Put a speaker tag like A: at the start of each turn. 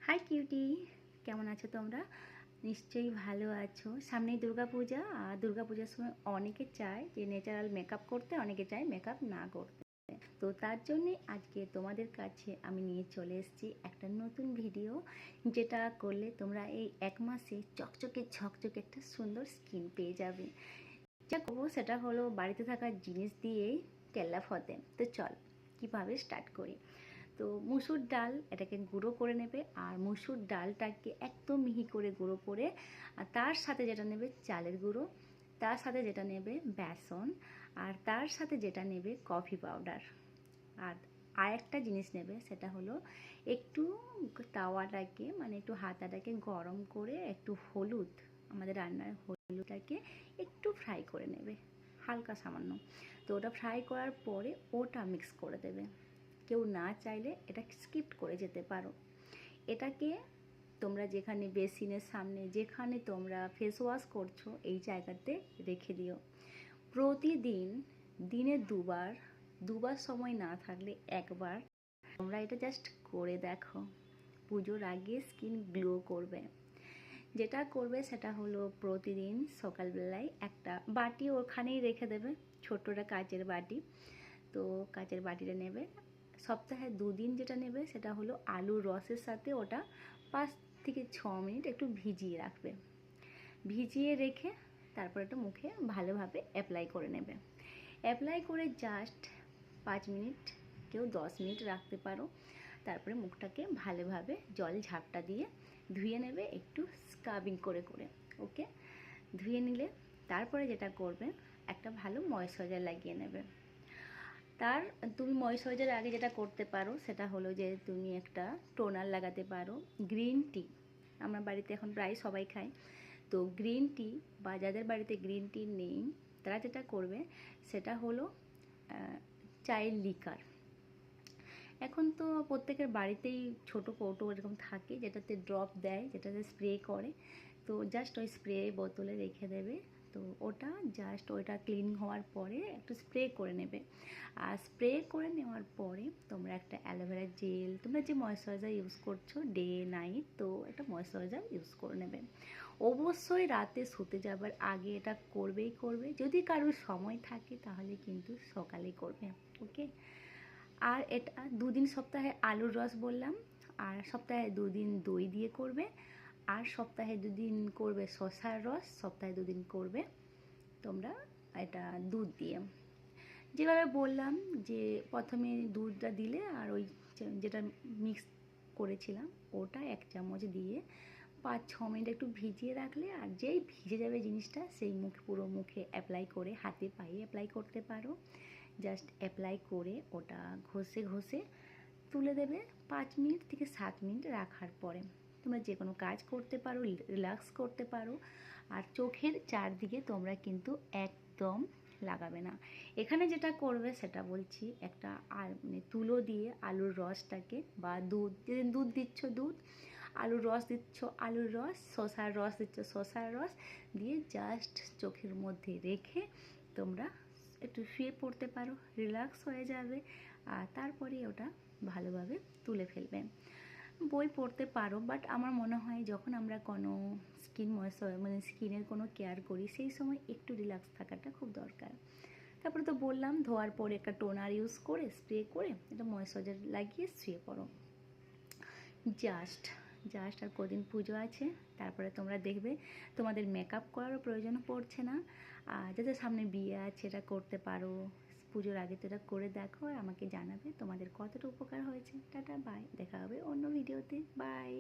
A: High cutie, কেমন আছো তোমরা? নিশ্চয়ই ভালো আছো। সামনেই দুর্গাপূজা, আর দুর্গাপূজার সময় অনেকে চায় যে ন্যাচারাল মেকআপ করতে, অনেকে চায় মেকআপ না করতে। তো তার জন্যে আজকে তোমাদের কাছে আমি নিয়ে চলে এসেছি একটা নতুন ভিডিও, যেটা করলে তোমরা এই এক মাসে চকচকে ঝকচকে একটা সুন্দর স্কিন পেয়ে যাবে। যা করবো সেটা হলো বাড়িতে থাকা জিনিস দিয়েই কেল্লা ফতে। তো চল কীভাবে স্টার্ট করি। তো মুসুর ডাল এটাকে গুঁড়ো করে নেবে, আর মুসুর ডালটাকে একদম মিহি করে গুঁড়ো করে, আর তার সাথে যেটা নেবে চালের গুঁড়ো, তার সাথে যেটা নেবে বেসন, আর তার সাথে যেটা নেবে কফি পাউডার। আর একটা জিনিস নেবে, সেটা হলো একটু তাওয়াটাকে মানে একটু হাতাটাকে গরম করে একটু হলুদ, আমাদের রান্নার হলুদটাকে একটু ফ্রাই করে নেবে হালকা সামান্য। তো ওটা ফ্রাই করার পরে ওটা মিক্স করে দেবে। কেউ না চাইলে এটা স্কিপ করে যেতে পারো। এটাকে তোমরা যেখানে বেসিনের সামনে যেখানে তোমরা ফেস ওয়াশ করছো এই জায়গাতে রেখে দিও। প্রতিদিন দিনে দুবার সময় না থাকলে একবার তোমরা এটা জাস্ট করে দেখো। পুজোর আগে স্কিন গ্লো করবে। যেটা করবে সেটা হলো প্রতিদিন সকালবেলায় একটা বাটি ওখানেই রেখে দেবে, ছোট্টটা কাচের বাটি। তো কাচের বাটিটা নেবে, সপ্তাহে 2 দিন যেটা নেবে সেটা হলো আলুর রসের সাথে ওটা 5 থেকে 6 মিনিট একটু ভিজিয়ে রাখবে। ভিজিয়ে রেখে তারপর এটা মুখে ভালোভাবে অ্যাপ্লাই করে নেবে। অ্যাপ্লাই করে জাস্ট 5 মিনিট, কেউ 10 মিনিট রাখতে পারো। তারপরে মুখটাকে ভালোভাবে জল ঝাপটা দিয়ে ধুয়ে নেবে, একটু স্ক্রাবিং করে করে। ওকে, ধুয়ে নিলে তারপরে যেটা করবে, একটা ভালো ময়েশ্চারাইজার লাগিয়ে নেবে। তুমি ময়েশ্চারাইজার আগে যেটা করতে পারো সেটা হলো যে তুমি একটা টোনার লাগাতে পারো। গ্রিন টি আমার বাড়িতে এখন প্রায় সবাই খায়। তো গ্রিন টি, বা যাদের বাড়িতে গ্রিন টি নেই তারা যেটা করবে সেটা হলো চায়ের লিকার। এখন তো প্রত্যেকের বাড়িতেই ছোটো কৌটো এরকম থাকে যেটাতে ড্রপ দেয়, যেটাতে স্প্রে করে। তো জাস্ট ওই স্প্রে বোতলে রেখে দেবে। তো ওটা জাস্ট ওইটা ক্লিন হওয়ার পরে একটু স্প্রে করে নেবে। আর স্প্রে করে নেওয়ার পরে তোমরা একটা অ্যালোভেরা জেল, তোমরা যে ময়েশ্চারাইজার ইউজ করছো ডে নাইট, তো একটা ময়েশ্চারাইজার ইউজ করে নেবে। অবশ্যই রাতে শুতে যাবার আগে এটা করবেই করবে। যদি কারোর সময় থাকে তাহলে কিন্তু সকালেই করবে। ওকে, আর এটা 2 দিন সপ্তাহে আলুর রস বললাম, আর সপ্তাহে 2 দিন দই দিয়ে করবে, আর সপ্তাহে 2 দিন করবে শসার রস, সপ্তাহে 2 দিন করবে তোমরা এটা দুধ দিয়ে। যেভাবে বললাম যে প্রথমে দুধটা দিলে, আর ওই যেটা মিক্স করেছিলাম ওটা 1 চামচ দিয়ে 5-6 মিনিট একটু ভিজিয়ে রাখলে, আর যেই ভিজে যাবে জিনিসটা সেই পুরো মুখে অ্যাপ্লাই করে, হাতে পায়ে অ্যাপ্লাই করতে পারো। জাস্ট অ্যাপ্লাই করে ওটা ঘষে ঘষে তুলে দেবে। 5 মিনিট থেকে 7 মিনিট রাখার পরে তোমরা যে কোনো কাজ করতে পারো, রিল্যাক্স করতে পারো। আর চোখের চারদিকে তোমরা কিন্তু একদম লাগাবে না। এখানে যেটা করবে সেটা বলছি, একটা মানে তুলো দিয়ে আলুর রসটাকে, বা দুধ, যেদিন দুধ দিচ্ছ দুধ, আলুর রস দিচ্ছ আলুর রস, শসার রস দিচ্ছ শসার রস দিয়ে জাস্ট চোখের মধ্যে রেখে তোমরা একটু শুয়ে পড়তে পারো, রিল্যাক্স হয়ে যাবে। আর তারপরে ওটা ভালোভাবে তুলে ফেলবে। বই পড়তে পারো, বাট আমার মনে হয় যখন আমরা কোনো মানে স্কিনের কোনো কেয়ার করি সেই সময় একটু রিল্যাক্স থাকাটা খুব দরকার। তারপরে তো বললাম ধোয়ার পরে একটা টোনার ইউজ করে স্প্রে করে একটা ময়েশ্চারাইজার লাগিয়ে শুয়ে পড়ো। জাস্ট আর কদিন পুজো আছে, তারপরে তোমরা দেখবে তোমাদের মেকআপ করারও প্রয়োজন পড়ছে না। আর যাদের সামনে বিয়ে আছে এটা করতে পারো। পুজোর আগে তো এটা করে দেখো, আর আমাকে জানাবে তোমাদের কতটা উপকার হয়েছে। টাটা, বাই, দেখা হবে অন্য ভিডিওতে, বাই।